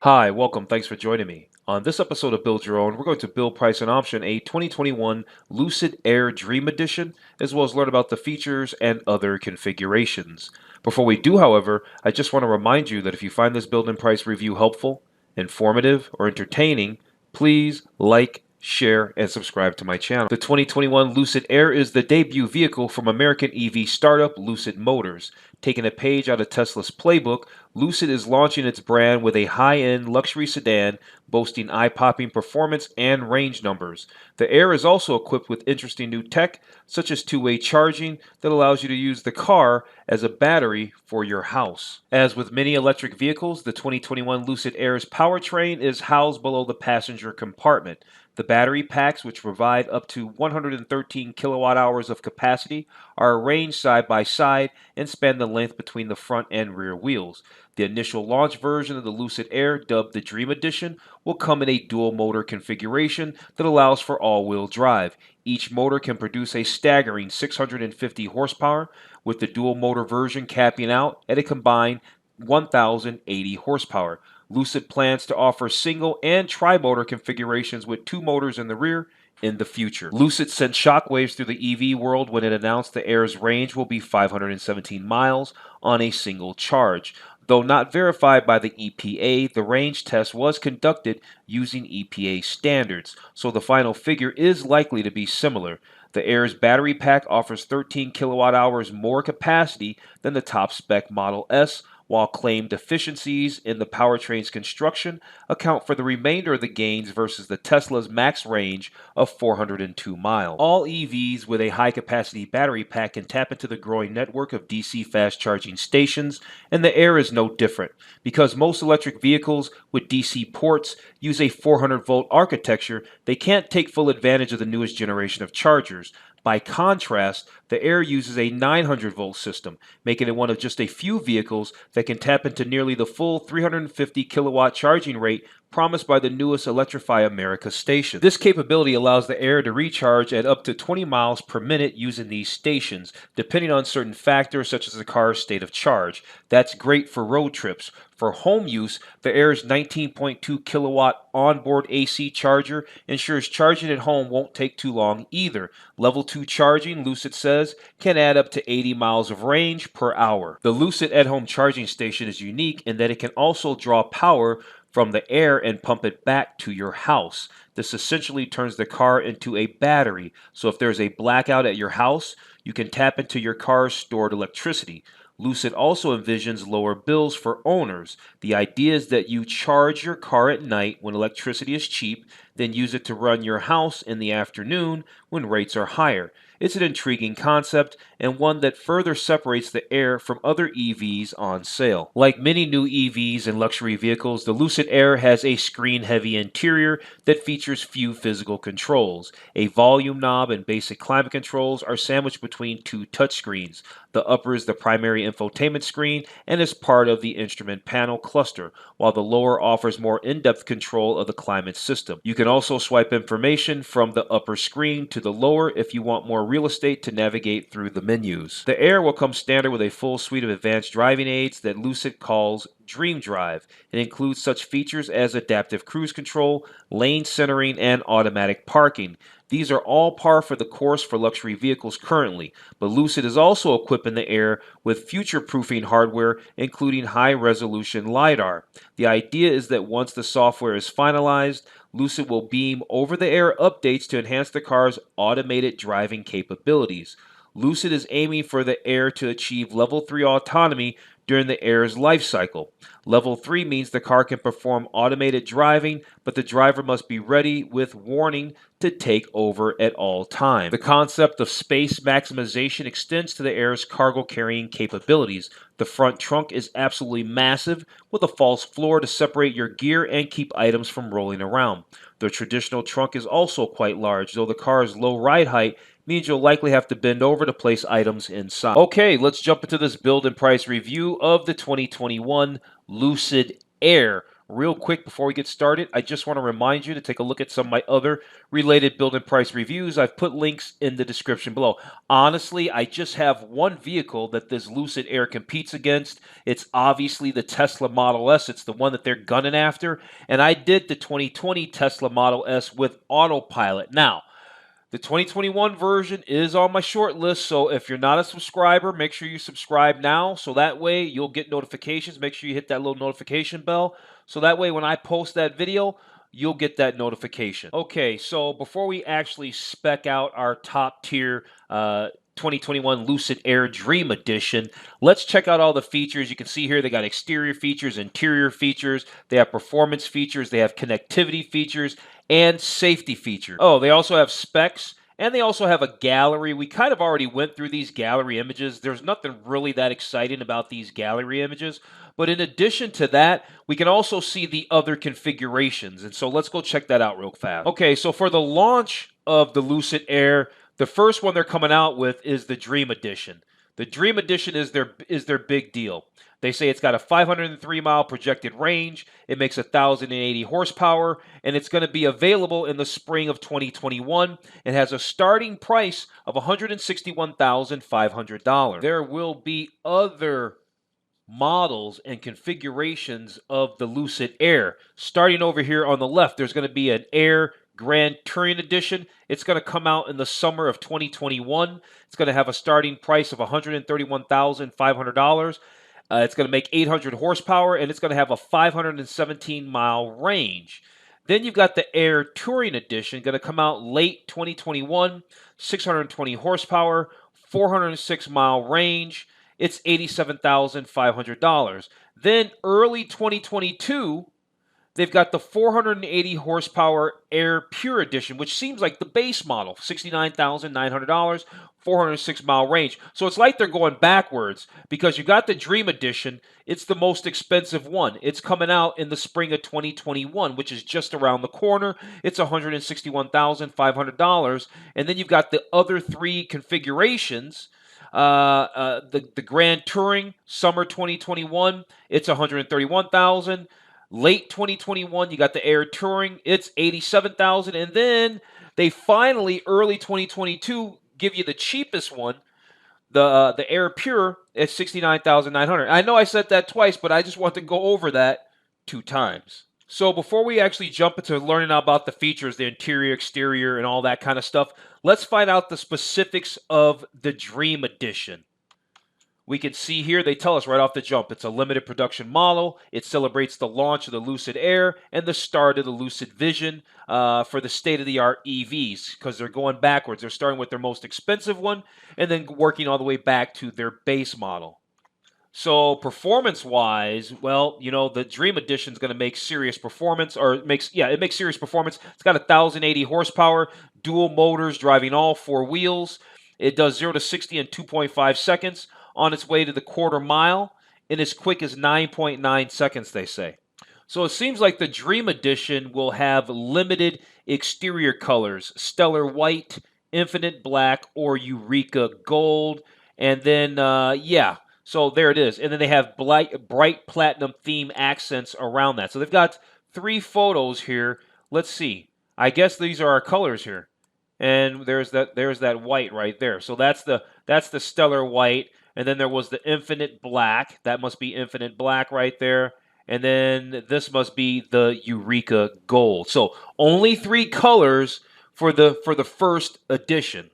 Hi, welcome. Thanks for joining me. On this episode of Build Your Own, we're going to build, price, and option a 2021 Lucid Air Dream Edition, as well as learn about the features and other configurations. Before we do, however, I just want to remind you that if you find this build and price review helpful, informative, or entertaining, please like, share, and subscribe to my channel. The 2021 Lucid Air is the debut vehicle from American EV startup Lucid Motors. Taking a page out of Tesla's playbook, Lucid is launching its brand with a high-end luxury sedan boasting eye-popping performance and range numbers. The Air is also equipped with interesting new tech, such as two-way charging that allows you to use the car as a battery for your house. As with many electric vehicles, the 2021 Lucid Air's powertrain is housed below the passenger compartment. The battery packs, which provide up to 113 kilowatt hours of capacity, are arranged side by side and span the length between the front and rear wheels. The initial launch version of the Lucid Air, dubbed the Dream Edition, will come in a dual motor configuration that allows for all-wheel drive. Each motor can produce a staggering 650 horsepower, with the dual motor version capping out at a combined 1,080 horsepower. Lucid plans to offer single and tri-motor configurations with two motors in the rear in the future. Lucid sent shockwaves through the EV world when it announced the Air's range will be 517 miles on a single charge. Though not verified by the EPA, the range test was conducted using EPA standards, so the final figure is likely to be similar. The Air's battery pack offers 13 kilowatt hours more capacity than the top spec Model S, while claimed deficiencies in the powertrain's construction account for the remainder of the gains versus the Tesla's max range of 402 miles. All EVs with a high-capacity battery pack can tap into the growing network of DC fast charging stations, and the Air is no different. Because most electric vehicles with DC ports use a 400-volt architecture, they can't take full advantage of the newest generation of chargers. By contrast, the Air uses a 900-volt system, making it one of just a few vehicles that can tap into nearly the full 350 kilowatt charging rate promised by the newest Electrify America station. This capability allows the Air to recharge at up to 20 miles per minute using these stations, depending on certain factors such as the car's state of charge. That's great for road trips. For home use, the Air's 19.2 kilowatt onboard AC charger ensures charging at home won't take too long either. Level 2 charging, Lucid says, can add up to 80 miles of range per hour. The Lucid at-home charging station is unique in that it can also draw power from the Air and pump it back to your house. This essentially turns the car into a battery, so if there's a blackout at your house, you can tap into your car's stored electricity. Lucid also envisions lower bills for owners. The idea is that you charge your car at night when electricity is cheap, then use it to run your house in the afternoon when rates are higher. It's an intriguing concept and one that further separates the Air from other EVs on sale. Like many new EVs and luxury vehicles, the Lucid Air has a screen-heavy interior that features few physical controls. A volume knob and basic climate controls are sandwiched between two touchscreens. The upper is the primary infotainment screen and is part of the instrument panel cluster, while the lower offers more in-depth control of the climate system. You can also swipe information from the upper screen to the lower if you want more real estate to navigate through the menus. The Air will come standard with a full suite of advanced driving aids that Lucid calls Dream Drive. It includes such features as adaptive cruise control, lane centering, and automatic parking. These are all par for the course for luxury vehicles currently, but Lucid is also equipping the Air with future-proofing hardware, including high-resolution LiDAR. The idea is that once the software is finalized, Lucid will beam over-the-air updates to enhance the car's automated driving capabilities. Lucid is aiming for the Air to achieve Level 3 autonomy during the Air's life cycle. Level 3 means the car can perform automated driving, but the driver must be ready with warning to take over at all times. The concept of space maximization extends to the Air's cargo carrying capabilities. The front trunk is absolutely massive, with a false floor to separate your gear and keep items from rolling around. The traditional trunk is also quite large, though the car's low ride height means you'll likely have to bend over to place items inside. Okay, let's jump into this build and price review of the 2021 Lucid Air. Real quick before we get started, I just want to remind you to take a look at some of my other related build and price reviews. I've put links in the description below. Honestly, I just have one vehicle that this Lucid Air competes against. It's obviously the Tesla Model S. It's the one that they're gunning after. And I did the 2020 Tesla Model S with AutoPilot. Now, the 2021 version is on my short list, so if you're not a subscriber, make sure you subscribe now, so that way you'll get notifications. Make sure you hit that little notification bell, so that way when I post that video, you'll get that notification. Okay, so before we actually spec out our top tier 2021 Lucid Air Dream Edition, let's check out all the features. You can see here they got exterior features, interior features, they have performance features, they have connectivity features, and safety features. Oh, they also have specs, and they also have a gallery. We kind of already went through these gallery images. There's nothing really that exciting about these gallery images. But in addition to that, we can also see the other configurations. And so let's go check that out real fast. Okay, so for the launch of the Lucid Air, the first one they're coming out with is the Dream Edition. The Dream Edition is their big deal. They say it's got a 503-mile projected range. It makes 1,080 horsepower, and it's going to be available in the spring of 2021. It has a starting price of $161,500. There will be other models and configurations of the Lucid Air. Starting over here on the left, there's going to be an Air Grand Touring Edition. It's going to come out in the summer of 2021. It's going to have a starting price of $131,500. It's going to make 800 horsepower, and it's going to have a 517-mile range. Then you've got the Air Touring Edition, going to come out late 2021, 620 horsepower, 406-mile range. It's $87,500. Then early 2022, they've got the 480 horsepower Air Pure Edition, which seems like the base model, $69,900, 406-mile range. So it's like they're going backwards because you got the Dream Edition. It's the most expensive one. It's coming out in the spring of 2021, which is just around the corner. It's $161,500. And then you've got the other three configurations. The Grand Touring, summer 2021, it's $131,000. Late 2021, you got the Air Touring, it's $87,000, and then they finally, early 2022, give you the cheapest one, the Air Pure, at $69,900. I know I said that twice, but I just want to go over that 2 times. So before we actually jump into learning about the features, the interior, exterior, and all that kind of stuff, let's find out the specifics of the Dream Edition. We can see here, they tell us right off the jump, it's a limited production model. It celebrates the launch of the Lucid Air and the start of the Lucid Vision for the state-of-the-art EVs, because they're going backwards. They're starting with their most expensive one and then working all the way back to their base model. So performance-wise, well, you know, the Dream Edition is going to make serious performance, or it makes serious performance. It's got 1,080 horsepower, dual motors driving all 4 wheels. It does 0 to 60 in 2.5 seconds. On its way to the quarter mile in as quick as 9.9 seconds, they say. So it seems like the Dream Edition will have limited exterior colors: Stellar White, Infinite Black, or Eureka Gold. And then, so there it is. And then they have bright platinum theme accents around that. So they've got 3 photos here. Let's see. I guess these are our colors here. And there's that white right there. So that's the Stellar White. And then there was the Infinite Black. That must be Infinite Black right there. And then this must be the Eureka Gold. So only 3 colors for the first edition.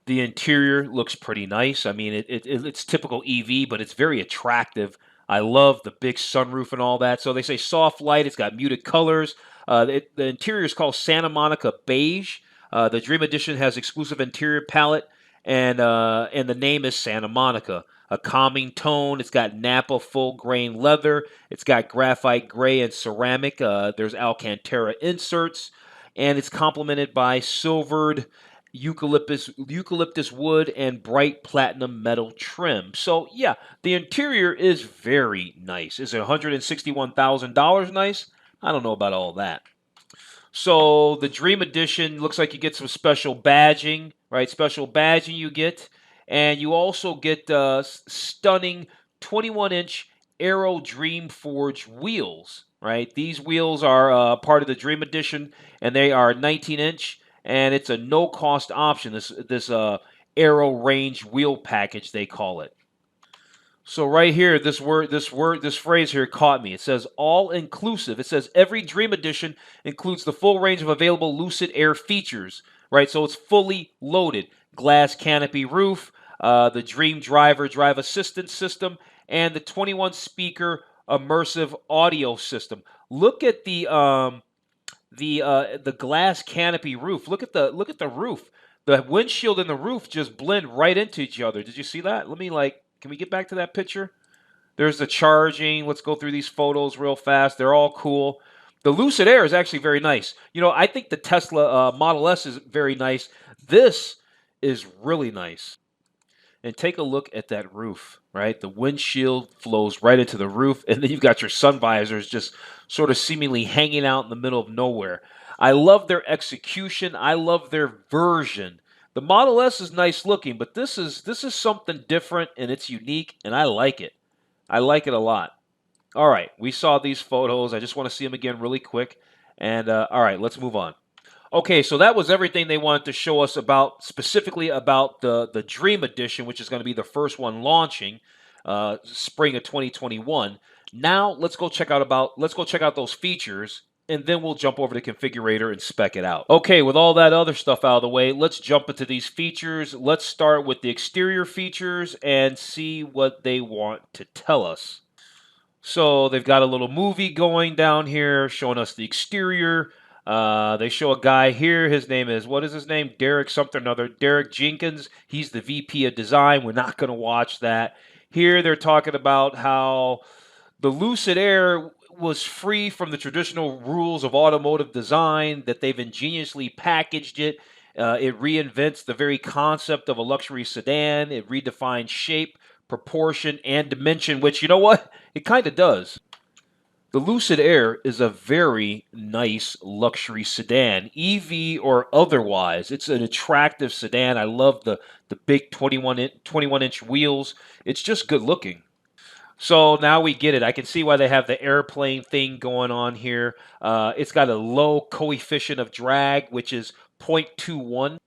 The interior looks pretty nice. I mean, it's typical EV, but it's very attractive. I love the big sunroof and all that. So they say soft light. It's got muted colors. The interior is called Santa Monica Beige. The Dream Edition has exclusive interior palette. And the name is Santa Monica. A calming tone. It's got Napa full grain leather. It's got graphite gray and ceramic. There's Alcantara inserts, and it's complemented by silvered eucalyptus wood and bright platinum metal trim. So yeah, the interior is very nice. Is it $161,000 nice? I don't know about all that. So the Dream Edition looks like you get some special badging, right? Special badging you get. And you also get stunning 21-inch Aero Dream Forge wheels, right? These wheels are part of the Dream Edition, and they are 19-inch, and it's a no-cost option. This Aero Range wheel package, they call it. So right here, this phrase here caught me. It says all inclusive. It says every Dream Edition includes the full range of available Lucid Air features, right? So it's fully loaded. Glass canopy roof, the Dream Driver drive assistance system, and the 21 speaker immersive audio system. Look at the glass canopy roof. Look at the roof. The windshield and the roof just blend right into each other. Did you see that? Can we get back to that picture? There's the charging. Let's go through these photos real fast. They're all cool. The Lucid Air is actually very nice. I think the Tesla Model S is very nice. This is really nice. And take a look at that roof, right? The windshield flows right into the roof, and then you've got your sun visors just sort of seemingly hanging out in the middle of nowhere. I love their execution. I love their version. The Model S is nice looking, but this is something different and it's unique, and I like it. I like it a lot. All right, we saw these photos. I just want to see them again really quick. And all right, let's move on. Okay, so that was everything they wanted to show us about, specifically about the Dream Edition, which is going to be the first one launching spring of 2021. Now let's go check out those features, and then we'll jump over to configurator and spec it out. Okay, with all that other stuff out of the way, let's jump into these features. Let's start with the exterior features and see what they want to tell us. So they've got a little movie going down here showing us the exterior. They show a guy here. His name is, what is his name? Derek something or other. Derek Jenkins. He's the VP of design. We're not going to watch that. Here they're talking about how the Lucid Air was free from the traditional rules of automotive design, that they've ingeniously packaged it. It reinvents the very concept of a luxury sedan. It redefines shape, proportion, and dimension, which, you know what? It kind of does. The Lucid Air is a very nice luxury sedan, EV or otherwise. It's an attractive sedan. I love the big 21-inch wheels. It's just good looking. So now we get it. I can see why they have the airplane thing going on here. It's got a low coefficient of drag, which is 0.21.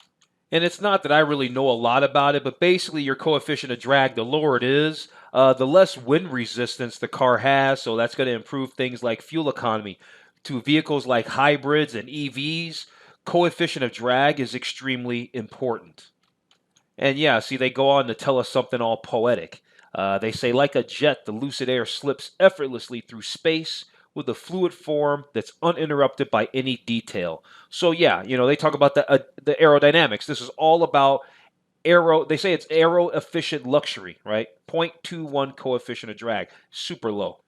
And it's not that I really know a lot about it, but basically your coefficient of drag, the lower it is, the less wind resistance the car has. So that's going to improve things like fuel economy. To vehicles like hybrids and EVs, coefficient of drag is extremely important. And yeah, see, they go on to tell us something all poetic. They say, like a jet, the Lucid Air slips effortlessly through space with a fluid form that's uninterrupted by any detail. So yeah, they talk about the aerodynamics. This is all about aero. They say it's aero efficient luxury, right? 0.21 coefficient of drag, super low.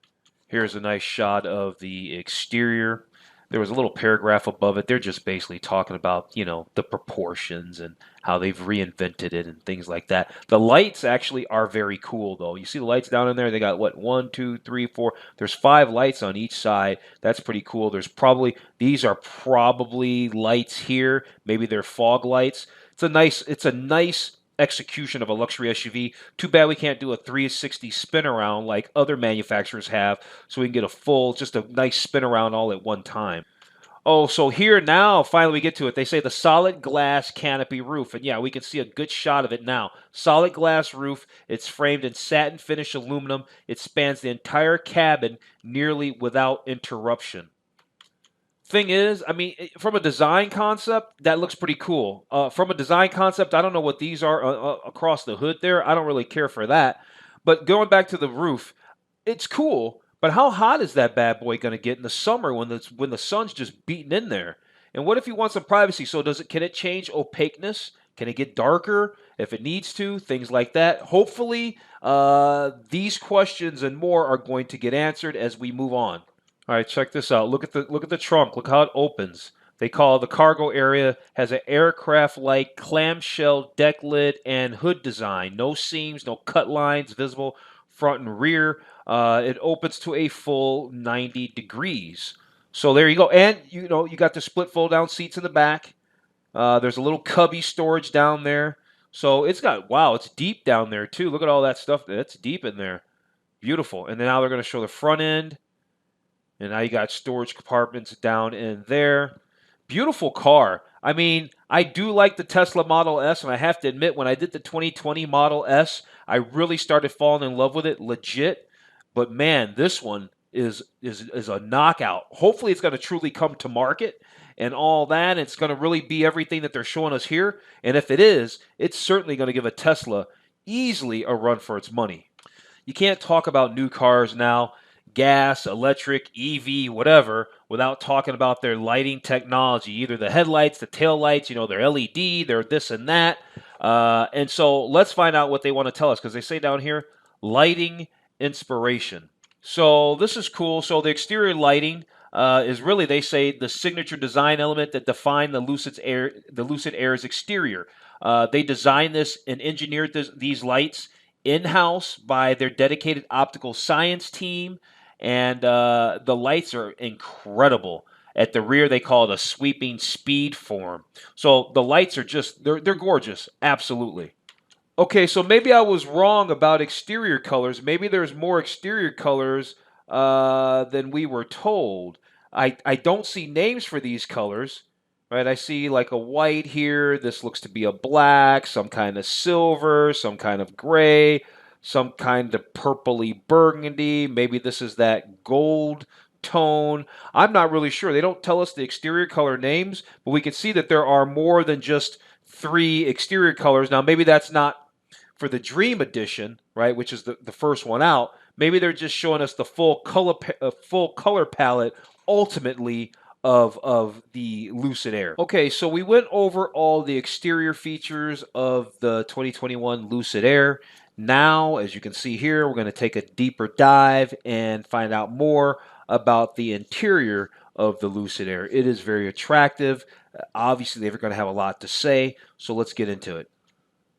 Here's a nice shot of the exterior. There was a little paragraph above it. They're just basically talking about, the proportions and how they've reinvented it and things like that. The lights actually are very cool, though. You see the lights down in there? They got, what, 1, 2, 3, 4. There's 5 lights on each side. That's pretty cool. These are probably lights here. Maybe they're fog lights. It's a nice execution of a luxury SUV. Too bad we can't do a 360 spin around like other manufacturers have, so we can get just a nice spin around all at one time. Oh, so here now, finally we get to it. They say the solid glass canopy roof. And yeah, we can see a good shot of it now. Solid glass roof. It's framed in satin finish aluminum. It spans the entire cabin nearly without interruption. Thing is, I mean, from a design concept, that looks pretty cool. From a design concept, I don't know what these are across the hood there. I don't really care for that. But going back to the roof, it's cool. But how hot is that bad boy going to get in the summer when the sun's just beating in there? And what if you want some privacy? So can it change opaqueness? Can it get darker if it needs to? Things like that. Hopefully, these questions and more are going to get answered as we move on. All right, check this out. Look at the trunk. Look how it opens. They call the cargo area has an aircraft-like clamshell deck lid and hood design. No seams, no cut lines visible front and rear. It opens to a full 90 degrees. So there you go. And you got the split fold-down seats in the back. There's a little cubby storage down there. So it's deep down there too. Look at all that stuff. That's deep in there. Beautiful. And then now they're going to show the front end. And now you got storage compartments down in there. Beautiful car. I mean, I do like the Tesla Model S, and I have to admit, when I did the 2020 Model S, I really started falling in love with it, legit. But man, this one is a knockout. Hopefully, it's going to truly come to market and all that. It's going to really be everything that they're showing us here. And if it is, it's certainly going to give a Tesla easily a run for its money. You can't talk about new cars now, gas, electric, EV, whatever, without talking about their lighting technology, either the headlights, the tail lights, their LED, their this and that. And so let's find out what they want to tell us, because they say down here, lighting inspiration. So this is cool. So the exterior lighting is really, they say, the signature design element that defined the Lucid Air's exterior. They designed this and engineered these lights in-house by their dedicated optical science team, and the lights are incredible. At the rear, they call it a sweeping speed form. So the lights are just, they're gorgeous, absolutely. Okay, so maybe I was wrong about exterior colors. Maybe there's more exterior colors than we were told. I don't see names for these colors, right? I see like a white here. This looks to be a black, some kind of silver, some kind of gray, some kind of purpley burgundy. Maybe this is that gold tone. I'm not really sure. They don't tell us the exterior color names, but we can see that there are more than just 3 exterior colors. Now, maybe that's not for the Dream Edition, right, which is the first one out. Maybe they're just showing us the full color palette ultimately of the Lucid Air. Okay, so we went over all the exterior features of the 2021 Lucid Air. Now, as you can see here, we're going to take a deeper dive and find out more about the interior of the Lucid Air. It is very attractive. Obviously, they're going to have a lot to say, so let's get into it.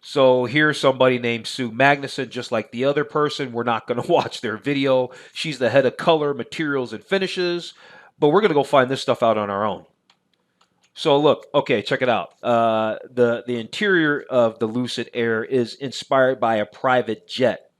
So here's somebody named Sue Magnuson, just like the other person. We're not going to watch their video. She's the head of color, materials, and finishes. But we're going to go find this stuff out on our own. So look, okay, check it out. The interior of the Lucid Air is inspired by a private jet.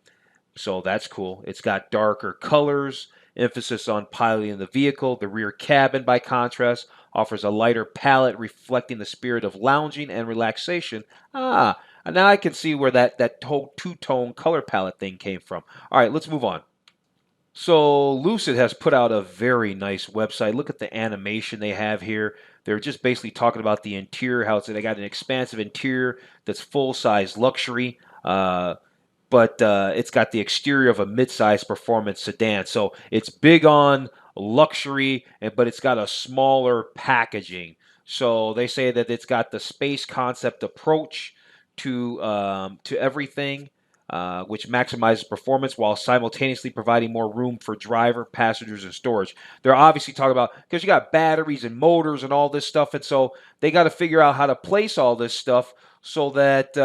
So that's cool. It's got darker colors, emphasis on piloting the vehicle. The rear cabin, by contrast, offers a lighter palette reflecting the spirit of lounging and relaxation. And now I can see where that whole two-tone color palette thing came from. All right, let's move on. So Lucid has put out a very nice website. Look at the animation they have here. They're just basically talking about the interior, how they got an expansive interior that's full-size luxury. But it's got the exterior of a mid-size performance sedan. So it's big on luxury, but it's got a smaller packaging. So they say that it's got the space concept approach to everything, which maximizes performance while simultaneously providing more room for driver, passengers, and storage. They're obviously talking about, because you got batteries and motors and all this stuff, and so they got to figure out how to place all this stuff so that,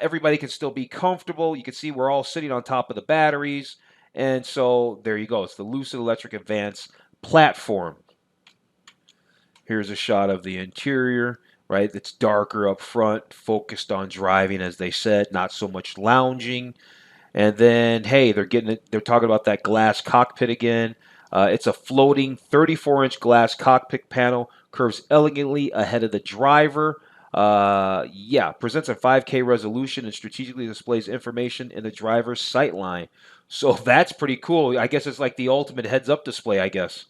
everybody can still be comfortable. You can see we're all sitting on top of the batteries, and so there you go. It's the Lucid Electric Advance platform. Here's a shot of the interior. Right, it's darker up front, focused on driving, as they said, not so much lounging. And then, hey, they're talking about that glass cockpit again. It's a floating 34-inch glass cockpit panel, curves elegantly ahead of the driver. Presents a 5K resolution and strategically displays information in the driver's sight line. So that's pretty cool. I guess it's like the ultimate heads-up display, I guess.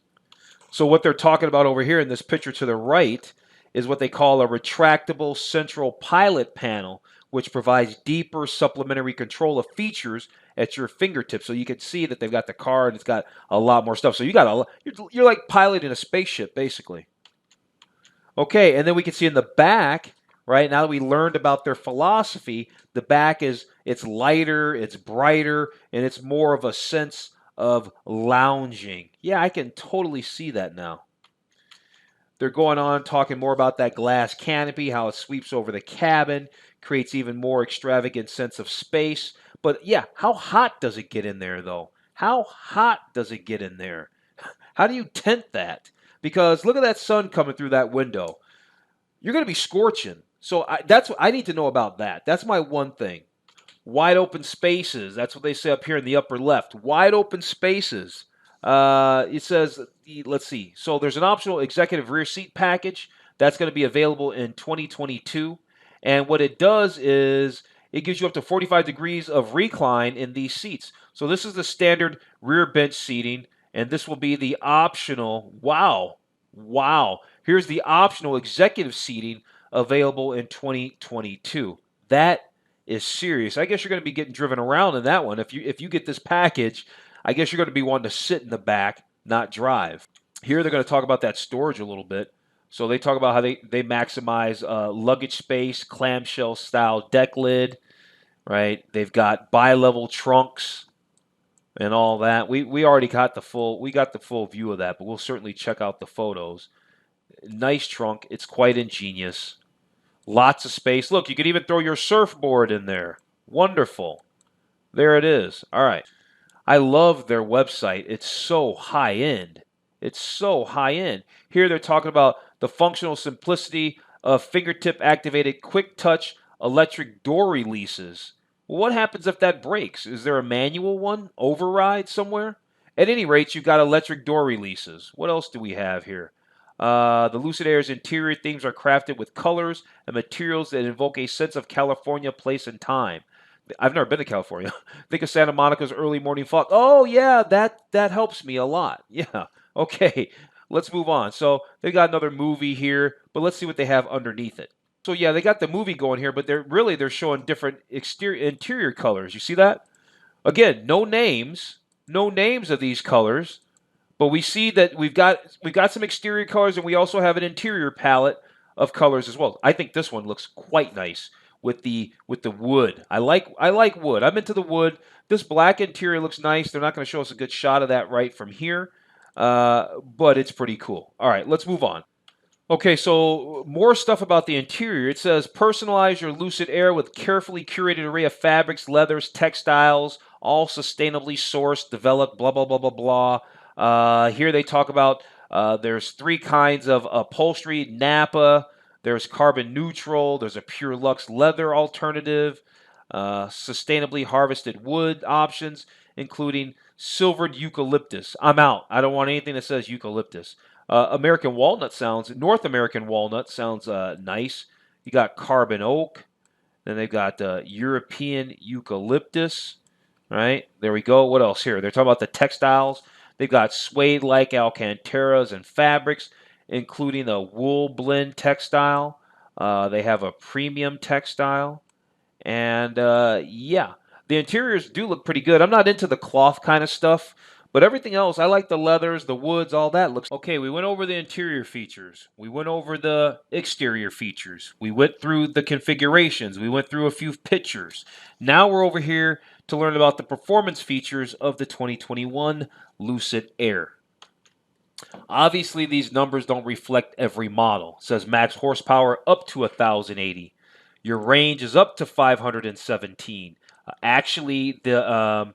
So what they're talking about over here in this picture to the right is what they call a retractable central pilot panel, which provides deeper supplementary control of features at your fingertips. So you can see that they've got the car and it's got a lot more stuff. So you're like piloting a spaceship, basically. Okay, and then we can see in the back, right, now that we learned about their philosophy, the back it's lighter, it's brighter, and it's more of a sense of lounging. Yeah, I can totally see that now. They're going on talking more about that glass canopy, how it sweeps over the cabin, creates even more extravagant sense of space. But yeah, how hot does it get in there, though? How hot does it get in there? How do you tent that? Because look at that sun coming through that window. You're going to be scorching. So that's what I need to know about that. That's my one thing. Wide open spaces. That's what they say up here in the upper left. Wide open spaces. It says, let's see. So there's an optional executive rear seat package that's going to be available in 2022. And what it does is it gives you up to 45 degrees of recline in these seats. So this is the standard rear bench seating, and this will be the optional. Wow. Wow. Here's the optional executive seating available in 2022. That is serious. I guess you're going to be getting driven around in that one. If you get this package, I guess you're going to be wanting to sit in the back, not drive. Here they're going to talk about that storage a little bit. So they talk about how they maximize luggage space, clamshell style deck lid, right? They've got bi-level trunks and all that. We already got the full view of that, but we'll certainly check out the photos. Nice trunk. It's quite ingenious. Lots of space. Look, you could even throw your surfboard in there. Wonderful. There it is. All right. I love their website. It's so high end. It's so high end. Here they're talking about the functional simplicity of fingertip activated quick touch electric door releases. Well, what happens if that breaks? Is there a manual one? Override somewhere? At any rate, you've got electric door releases. What else do we have here? The Lucid Air's interior themes are crafted with colors and materials that invoke a sense of California, place, and time. I've never been to California. Think of Santa Monica's early morning fog. Oh yeah, that helps me a lot. Yeah. Okay. Let's move on. So they got another movie here, but let's see what they have underneath it. So yeah, they got the movie going here, but they're showing different interior colors. You see that? Again, no names of these colors. But we see that we've got some exterior colors, and we also have an interior palette of colors as well. I think this one looks quite nice with the wood. I like wood. I'm into the wood. This black interior looks nice. They're not going to show us a good shot of that right from here, but it's pretty cool. All right, let's move on. Okay, so more stuff about the interior. It says personalize your Lucid Air with carefully curated array of fabrics, leathers, textiles, all sustainably sourced, developed, blah, blah, blah, blah, blah. Here they talk about there's three kinds of upholstery, Napa, there's carbon neutral, there's a pure luxe leather alternative, sustainably harvested wood options, including silvered eucalyptus. I'm out. I don't want anything that says eucalyptus. North American walnut sounds nice. You got carbon oak. Then they've got European eucalyptus. Right? There we go. What else here? They're talking about the textiles. They've got suede-like alcantaras and fabrics, including a wool blend textile. They have a premium textile. And yeah, the interiors do look pretty good. I'm not into the cloth kind of stuff, but everything else, I like the leathers, the woods, all that looks okay. We went over the interior features. We went over the exterior features. We went through the configurations. We went through a few pictures. Now we're over here to learn about the performance features of the 2021 Lucid Air. Obviously, these numbers don't reflect every model. It says max horsepower up to 1,080. Your range is up to 517. Actually, the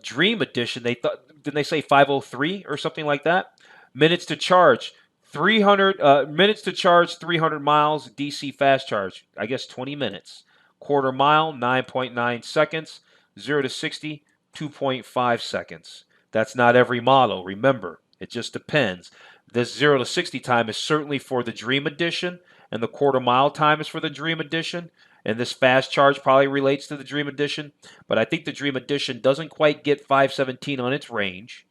Dream Edition, they thought, didn't they say 503 or something like that? Minutes to charge, 300 minutes to charge, 300 miles DC fast charge. I guess 20 minutes. Quarter mile, 9.9 seconds. 0 to 60, 2.5 seconds. That's not every model. Remember, it just depends. This 0 to 60 time is certainly for the Dream Edition, and the quarter mile time is for the Dream Edition. And this fast charge probably relates to the Dream Edition. But I think the Dream Edition doesn't quite get 517 on its range,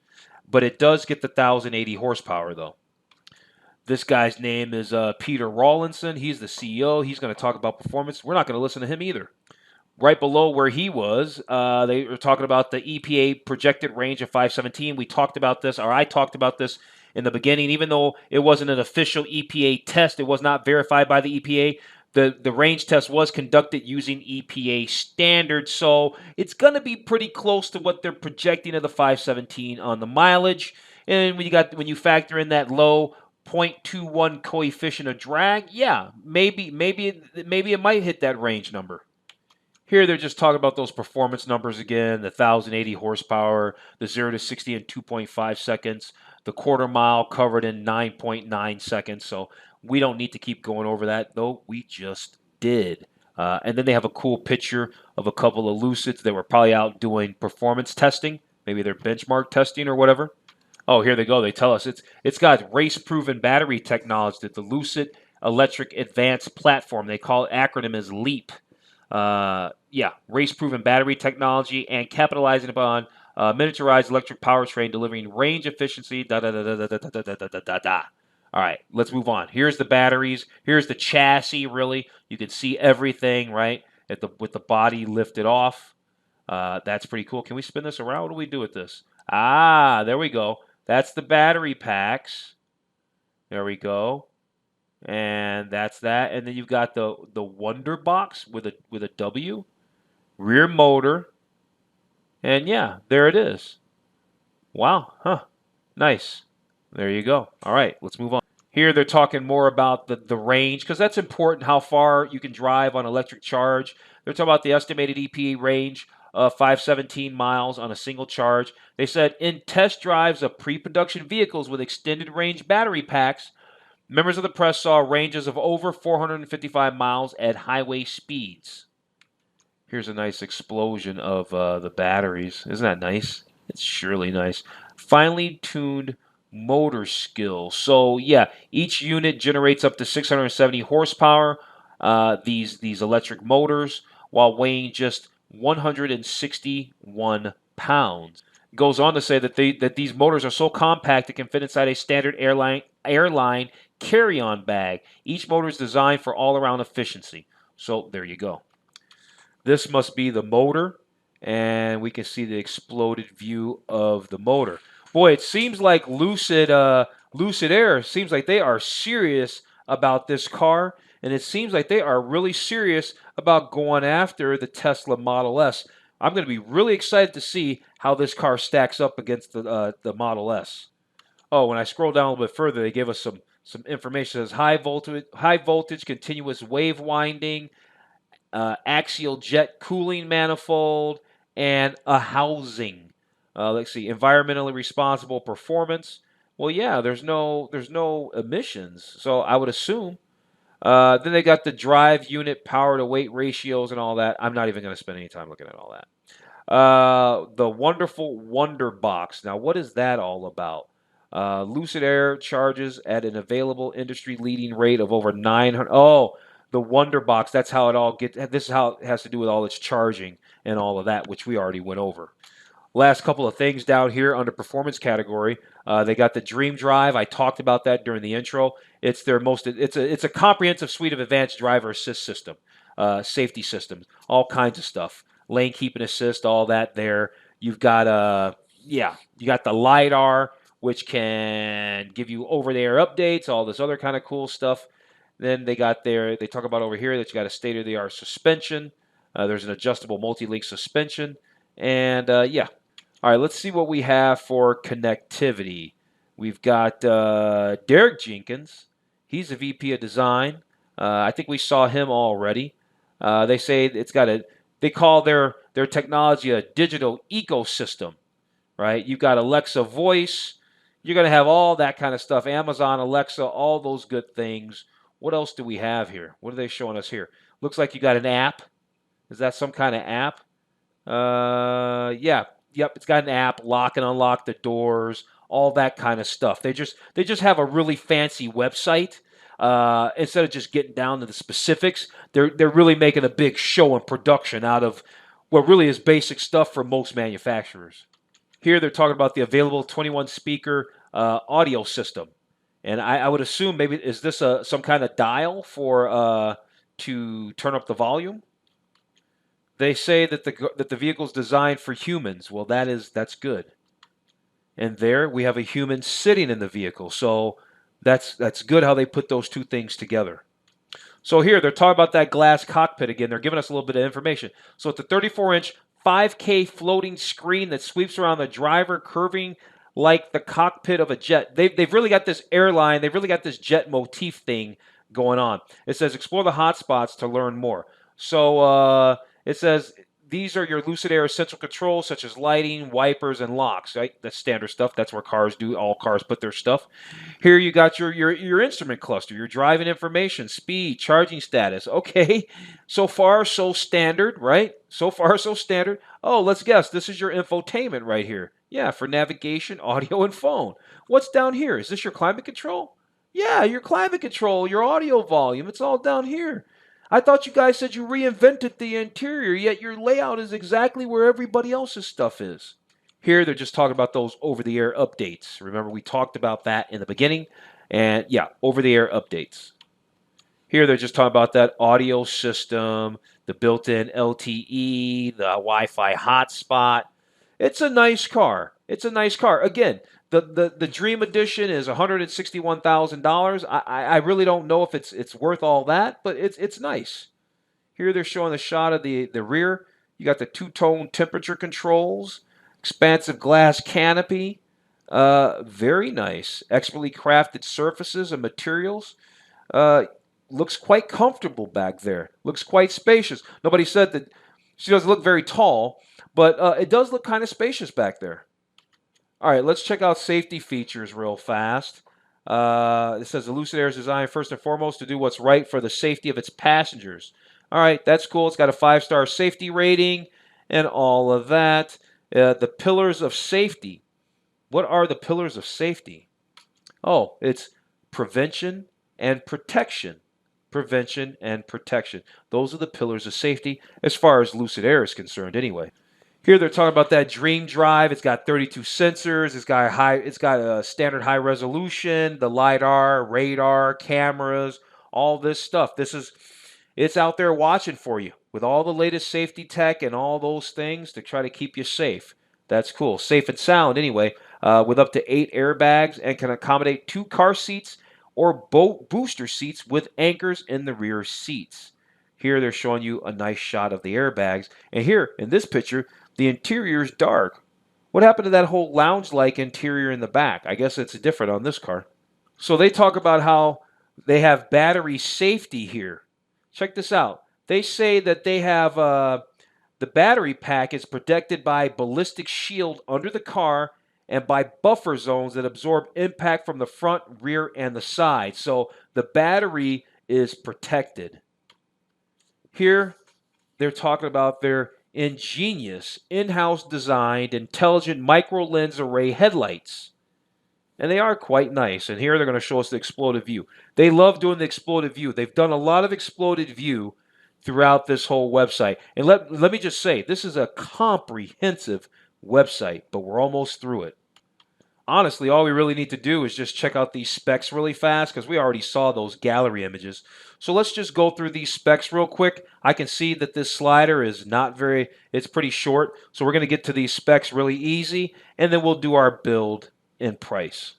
but it does get the 1,080 horsepower, though. This guy's name is Peter Rawlinson. He's the CEO. He's going to talk about performance. We're not going to listen to him either. Right below where he was, they were talking about the EPA projected range of 517. We talked about this, or I talked about this in the beginning. Even though it wasn't an official EPA test, it was not verified by the EPA. The range test was conducted using EPA standards, so it's going to be pretty close to what they're projecting of the 517 on the mileage. And when you factor in that low 0.21 coefficient of drag, yeah, maybe it might hit that range number. Here they're just talking about those performance numbers again, the 1,080 horsepower, the 0 to 60 in 2.5 seconds, the quarter mile covered in 9.9 seconds. So we don't need to keep going over that, though we just did. And then they have a cool picture of a couple of Lucids that were probably out doing performance testing, maybe their benchmark testing or whatever. Oh, here they go. They tell us it's got race-proven battery technology that the Lucid Electric Advanced Platform. They call it acronym is LEAP. Yeah, race-proven battery technology and capitalizing upon miniaturized electric powertrain, delivering range efficiency. Da da da da da da da da da da da da. All right, let's move on. Here's the batteries. Here's the chassis. Really, you can see everything right at the with the body lifted off. That's pretty cool. Can we spin this around? What do we do with this? Ah, there we go. That's the battery packs. There we go. And that's that. And then you've got the Wonder Box with a W, rear motor, and yeah, there it is. Wow, huh? Nice. There you go. All right, let's move on. Here they're talking more about the range because that's important. How far you can drive on electric charge. They're talking about the estimated EPA range of 517 miles on a single charge. They said in test drives of pre-production vehicles with extended range battery packs, members of the press saw ranges of over 455 miles at highway speeds. Here's a nice explosion of the batteries. Isn't that nice? It's surely nice. Finely tuned motor skill. So yeah, each unit generates up to 670 horsepower. These electric motors, while weighing just 161 pounds. It goes on to say that these motors are so compact it can fit inside a standard airline carry-on bag. Each motor is designed for all-around efficiency. So there you go. This must be the motor, and we can see the exploded view of the motor. Boy, it seems like Lucid Air seems like they are serious about this car, and it seems like they are really serious about going after the Tesla Model S. I'm going to be really excited to see how this car stacks up against the Model S. Oh, when I scroll down a little bit further, they give us some information. It says high voltage continuous wave winding, axial jet cooling manifold, and a housing. Let's see, environmentally responsible performance. Well, yeah, there's no emissions, so I would assume. Then they got the drive unit power to weight ratios and all that. I'm not even going to spend any time looking at all that. The wonderful Wonder Box. Now, what is that all about? Lucid Air charges at an available industry-leading rate of over 900. Oh, the Wonder Box. That's how it all gets. This is how it has to do with all its charging and all of that, which we already went over. Last couple of things down here under performance category. They got the Dream Drive. I talked about that during the intro. It's their most. It's a comprehensive suite of advanced driver assist system, safety systems, all kinds of stuff. Lane keeping assist, all that there. You've got you got the lidar, which can give you over-the-air updates, all this other kind of cool stuff. Then they talk about over here that you got a state-of-the-art suspension. There's an adjustable multi-link suspension, and yeah. All right, let's see what we have for connectivity. We've got Derek Jenkins. He's a VP of design. I think we saw him already. They say they call their technology a digital ecosystem, right? You've got Alexa voice. You're going to have all that kind of stuff. Amazon, Alexa, all those good things. What else do we have here? What are they showing us here? Looks like you got an app. Is that some kind of app? Yeah. Yep, it's got an app, lock and unlock the doors, all that kind of stuff. They just have a really fancy website. Instead of just getting down to the specifics, they're really making a big show and production out of what really is basic stuff for most manufacturers. Here they're talking about the available 21 speaker audio system, and I would assume maybe is this some kind of dial for to turn up the volume? They say that the vehicle's designed for humans. Well, that's good. And there we have a human sitting in the vehicle. So that's good how they put those two things together. So here they're talking about that glass cockpit again. They're giving us a little bit of information. So it's a 34-inch 5K floating screen that sweeps around the driver, curving like the cockpit of a jet. They've really got this airline. They've really got this jet motif thing going on. It says explore the hotspots to learn more. So it says these are your Lucid Air essential controls, such as lighting, wipers, and locks. Right, that's standard stuff. That's where cars do. All cars put their stuff. Here you got your instrument cluster, your driving information, speed, charging status. Okay, so far so standard, right? So far so standard. Oh, let's guess. This is your infotainment right here. Yeah, for navigation, audio, and phone. What's down here? Is this your climate control? Yeah, your climate control, your audio volume. It's all down here. I thought you guys said you reinvented the interior, yet your layout is exactly where everybody else's stuff is. Here, they're just talking about those over-the-air updates. Remember, we talked about that in the beginning. And yeah, over-the-air updates. Here, they're just talking about that audio system, the built-in LTE, the Wi-Fi hotspot. It's a nice car. It's a nice car. Again, the Dream Edition is $161,000. I really don't know if it's worth all that, but it's nice. Here they're showing the shot of the rear. You got the two-tone temperature controls, expansive glass canopy. Very nice. Expertly crafted surfaces and materials. Looks quite comfortable back there. Looks quite spacious. Nobody said that she doesn't look very tall, but it does look kind of spacious back there. All right, let's check out safety features real fast. It says the Lucid Air is designed first and foremost to do what's right for the safety of its passengers. All right, that's cool. It's got a 5-star safety rating and all of that. The pillars of safety. What are the pillars of safety? Oh, it's prevention and protection. Prevention and protection. Those are the pillars of safety as far as Lucid Air is concerned anyway. Here they're talking about that Dream Drive. It's got 32 sensors. It's got a standard high resolution, the lidar, radar, cameras, all this stuff. It's out there watching for you with all the latest safety tech and all those things to try to keep you safe. That's cool. Safe and sound anyway, with up to 8 airbags and can accommodate 2 car seats or booster seats with anchors in the rear seats. Here they're showing you a nice shot of the airbags. And here in this picture, the interior is dark. What happened to that whole lounge-like interior in the back? I guess it's different on this car. So they talk about how they have battery safety here. Check this out. They say that they have the battery pack is protected by ballistic shield under the car and by buffer zones that absorb impact from the front, rear, and the side. So the battery is protected. Here, they're talking about their ingenious, in-house designed, intelligent micro-lens array headlights. And they are quite nice. And here they're going to show us the exploded view. They love doing the exploded view. They've done a lot of exploded view throughout this whole website. And let me just say, this is a comprehensive website, but we're almost through it. Honestly, all we really need to do is just check out these specs really fast because we already saw those gallery images. So let's just go through these specs real quick. I can see that this slider is it's pretty short. So we're going to get to these specs really easy, and then we'll do our build and price.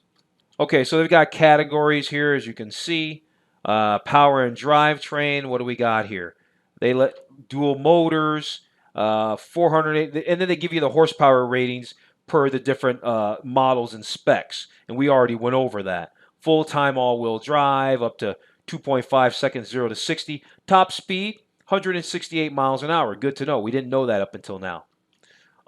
Okay, so they've got categories here, as you can see. Power and drivetrain, what do we got here? They let dual motors, 408, and then they give you the horsepower ratings per the different models and specs. And we already went over that. Full-time all-wheel drive, up to 2.5 seconds 0 to 60. Top speed, 168 miles an hour. Good to know. We didn't know that up until now.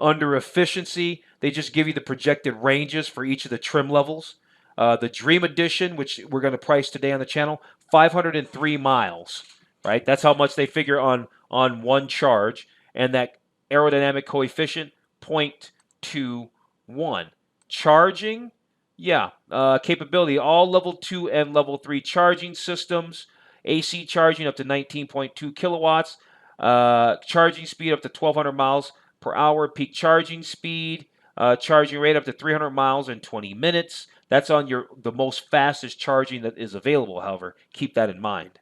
Under efficiency, they just give you the projected ranges for each of the trim levels. The Dream Edition, which we're going to price today on the channel, 503 miles. Right? That's how much they figure on one charge. And that aerodynamic coefficient, 0.21. Charging, capability, all level 2 and level 3 charging systems. AC charging up to 19.2 kilowatts. Charging speed up to 1,200 miles per hour. Peak charging speed. Charging rate up to 300 miles in 20 minutes. That's on the most fastest charging that is available, however. Keep that in mind.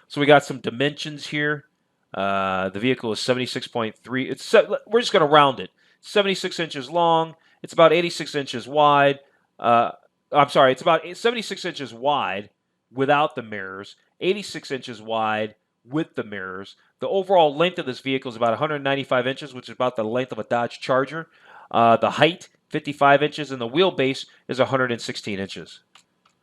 So we got some dimensions here. The vehicle is 76.3. We're just going to round it. 76 inches long. It's about 86 inches wide. It's about 76 inches wide without the mirrors, 86 inches wide with the mirrors. The overall length of this vehicle is about 195 inches, which is about the length of a Dodge Charger. The height, 55 inches, and the wheelbase is 116 inches.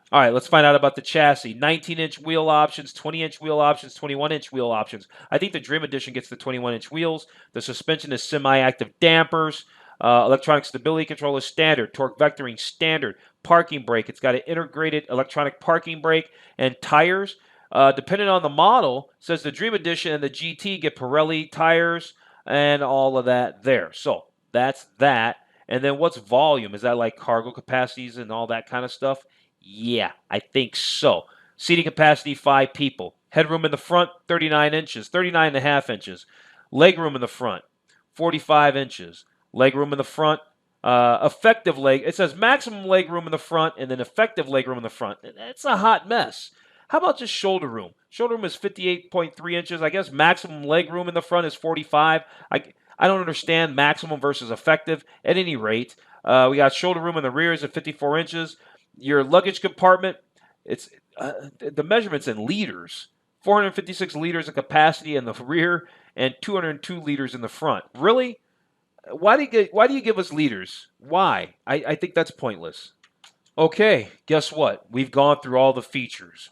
All right, let's find out about the chassis. 19-inch wheel options, 20-inch wheel options, 21-inch wheel options. I think the Dream Edition gets the 21-inch wheels. The suspension is semi-active dampers. Electronic stability control is standard. Torque vectoring standard. Parking brake. It's got an integrated electronic parking brake and tires. Depending on the model, says the Dream Edition and the GT get Pirelli tires and all of that there. So that's that. And then what's volume? Is that like cargo capacities and all that kind of stuff? Yeah, I think so. Seating capacity, 5 people. Headroom in the front, 39 inches, 39 and a half inches. Legroom in the front, 45 inches. Legroom in the front, effective leg. It says maximum legroom in the front and then effective legroom in the front. It's a hot mess. How about just shoulder room? Shoulder room is 58.3 inches. I guess maximum legroom in the front is 45. I don't understand maximum versus effective. At any rate, we got shoulder room in the rear is at 54 inches. Your luggage compartment, it's the measurements in liters. 456 liters of capacity in the rear and 202 liters in the front. Really? Why do you give us liters? Why? I think that's pointless. Okay, guess what? We've gone through all the features.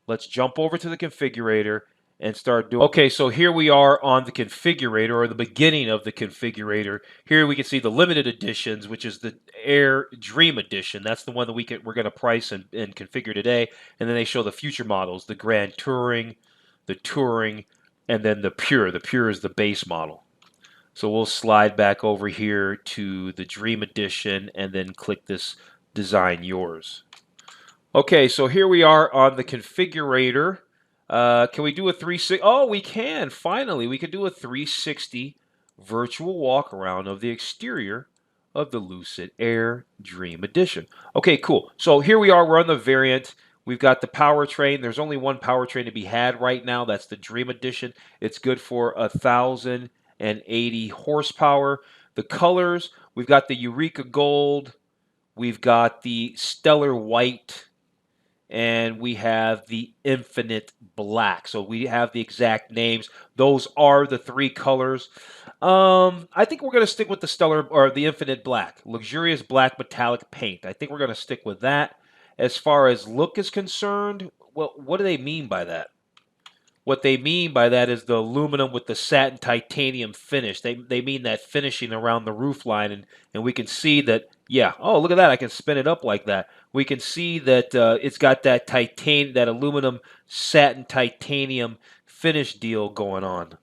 Let's jump over to the configurator and start doing. Okay, so here we are on the configurator, or the beginning of the configurator. Here we can see the limited editions, which is the Air Dream Edition. That's the one that we're going to price and configure today. And then they show the future models, the Grand Touring, the Touring, and then the Pure. The Pure is the base model. So we'll slide back over here to the Dream Edition and then click this Design Yours. Okay, so here we are on the configurator. Can we do a 360? Oh, we can. Finally, we can do a 360 virtual walk around of the exterior of the Lucid Air Dream Edition. Okay, cool. So here we are. We're on the variant. We've got the powertrain. There's only one powertrain to be had right now. That's the Dream Edition. It's good for 1,080 horsepower. The colors, we've got the Eureka Gold. We've got the Stellar White. And we have the Infinite Black. So we have the exact names. Those are the 3 colors. I think we're going to stick with the Stellar or the Infinite Black. Luxurious black metallic paint. I think we're going to stick with that. As far as look is concerned, well, what do they mean by that? What they mean by that is the aluminum with the satin titanium finish. They mean that finishing around the roofline, and we can see that, yeah, oh, look at that. I can spin it up like that. We can see that it's got that that aluminum satin titanium finish deal going on.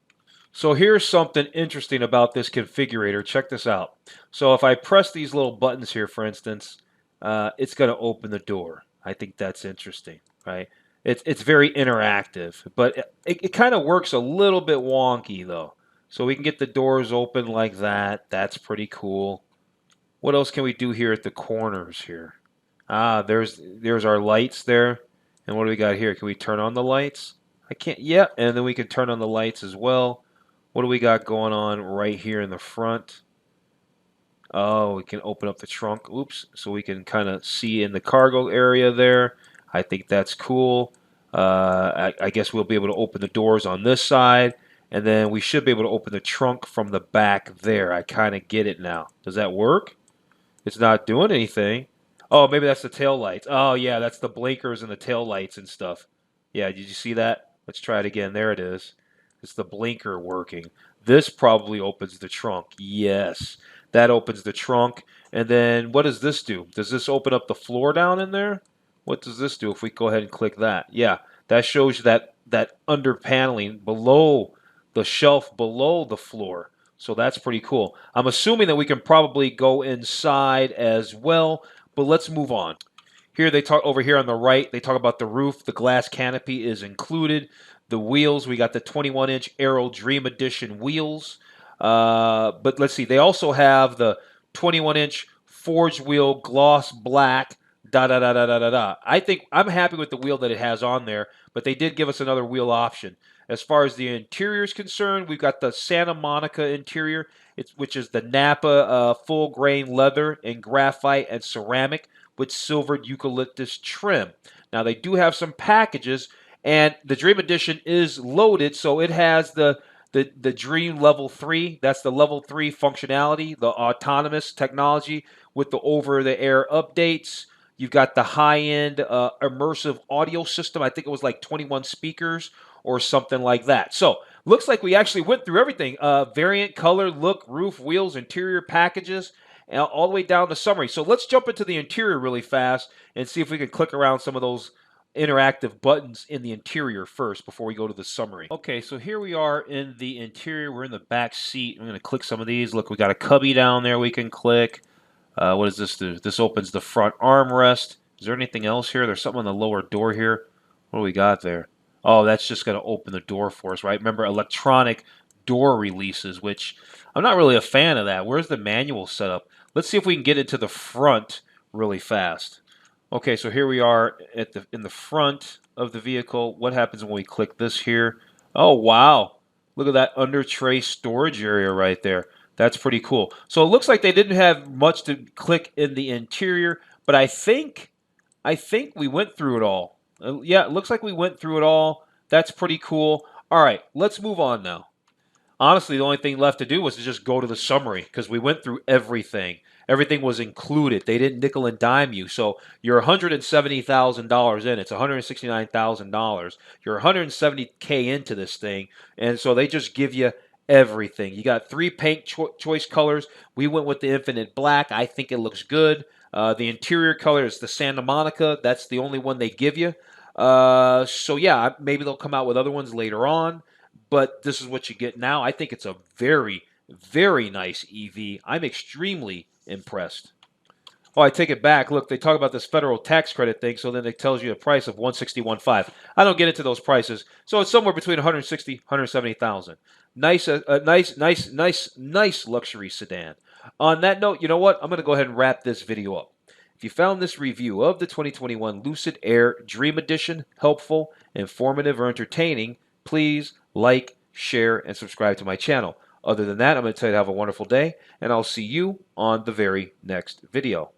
So here's something interesting about this configurator. Check this out. So if I press these little buttons here, for instance, it's going to open the door. I think that's interesting, right? It's very interactive, but it kind of works a little bit wonky, though. So we can get the doors open like that. That's pretty cool. What else can we do here at the corners here? Ah, there's our lights there. And what do we got here? Can we turn on the lights? I can't. Yeah, and then we can turn on the lights as well. What do we got going on right here in the front? Oh, we can open up the trunk. Oops. So we can kind of see in the cargo area there. I think that's cool. I guess we'll be able to open the doors on this side. And then we should be able to open the trunk from the back there. I kind of get it now. Does that work? It's not doing anything. Oh, maybe that's the tail lights. Oh, yeah, that's the blinkers and the tail lights and stuff. Yeah, did you see that? Let's try it again. There it is. It's the blinker working. This probably opens the trunk. Yes, that opens the trunk. And then what does this do? Does this open up the floor down in there? What does this do if we go ahead and click that? Yeah, that shows you that under paneling below the shelf, below the floor. So that's pretty cool. I'm assuming that we can probably go inside as well, but let's move on. Here they talk over here on the right, they talk about the roof. The glass canopy is included. The wheels, we got the 21-inch Aero Dream Edition wheels. But let's see, they also have the 21-inch forged wheel gloss black. I think I'm happy with the wheel that it has on there, but they did give us another wheel option. As far as the interior is concerned, we've got the Santa Monica interior, which is the Napa full grain leather and graphite and ceramic with silvered eucalyptus trim. Now they do have some packages, and the Dream Edition is loaded, so it has the Dream Level 3. That's the Level 3 functionality, the autonomous technology with the over-the-air updates. You've got the high-end immersive audio system. I think it was like 21 speakers or something like that. So looks like we actually went through everything. Variant, color, look, roof, wheels, interior packages, all the way down to summary. So let's jump into the interior really fast and see if we can click around some of those interactive buttons in the interior first before we go to the summary. Okay, so here we are in the interior. We're in the back seat. I'm going to click some of these. Look, we got a cubby down there we can click. What does this do? This opens the front armrest. Is there anything else here? There's something on the lower door here. What do we got there? Oh, that's just going to open the door for us, right? Remember, electronic door releases, which I'm not really a fan of that. Where's the manual setup? Let's see if we can get into the front really fast. Okay, so here we are in the front of the vehicle. What happens when we click this here? Oh, wow. Look at that under tray storage area right there. That's pretty cool. So it looks like they didn't have much to click in the interior, but I think we went through it all. Yeah, it looks like we went through it all. That's pretty cool. All right, let's move on now. Honestly, the only thing left to do was to just go to the summary because we went through everything. Everything was included. They didn't nickel and dime you. So you're $170,000 in. It's $169,000. You're 170K into this thing, and so they just give you everything. You got three paint choice colors. We went with the Infinite Black. I think it looks good. The interior color is the Santa Monica. That's the only one they give you. So yeah, maybe they'll come out with other ones later on, but this is what you get now. I think it's a very, very nice EV. I'm extremely impressed. Oh, I take it back. Look, they talk about this federal tax credit thing, so then it tells you a price of 161.5. I don't get into those prices, so it's somewhere between 160, 170,000. Nice, nice luxury sedan. On that note, you know what? I'm going to go ahead and wrap this video up. If you found this review of the 2021 Lucid Air Dream Edition helpful, informative, or entertaining, please like, share, and subscribe to my channel. Other than that, I'm going to tell you to have a wonderful day, and I'll see you on the very next video.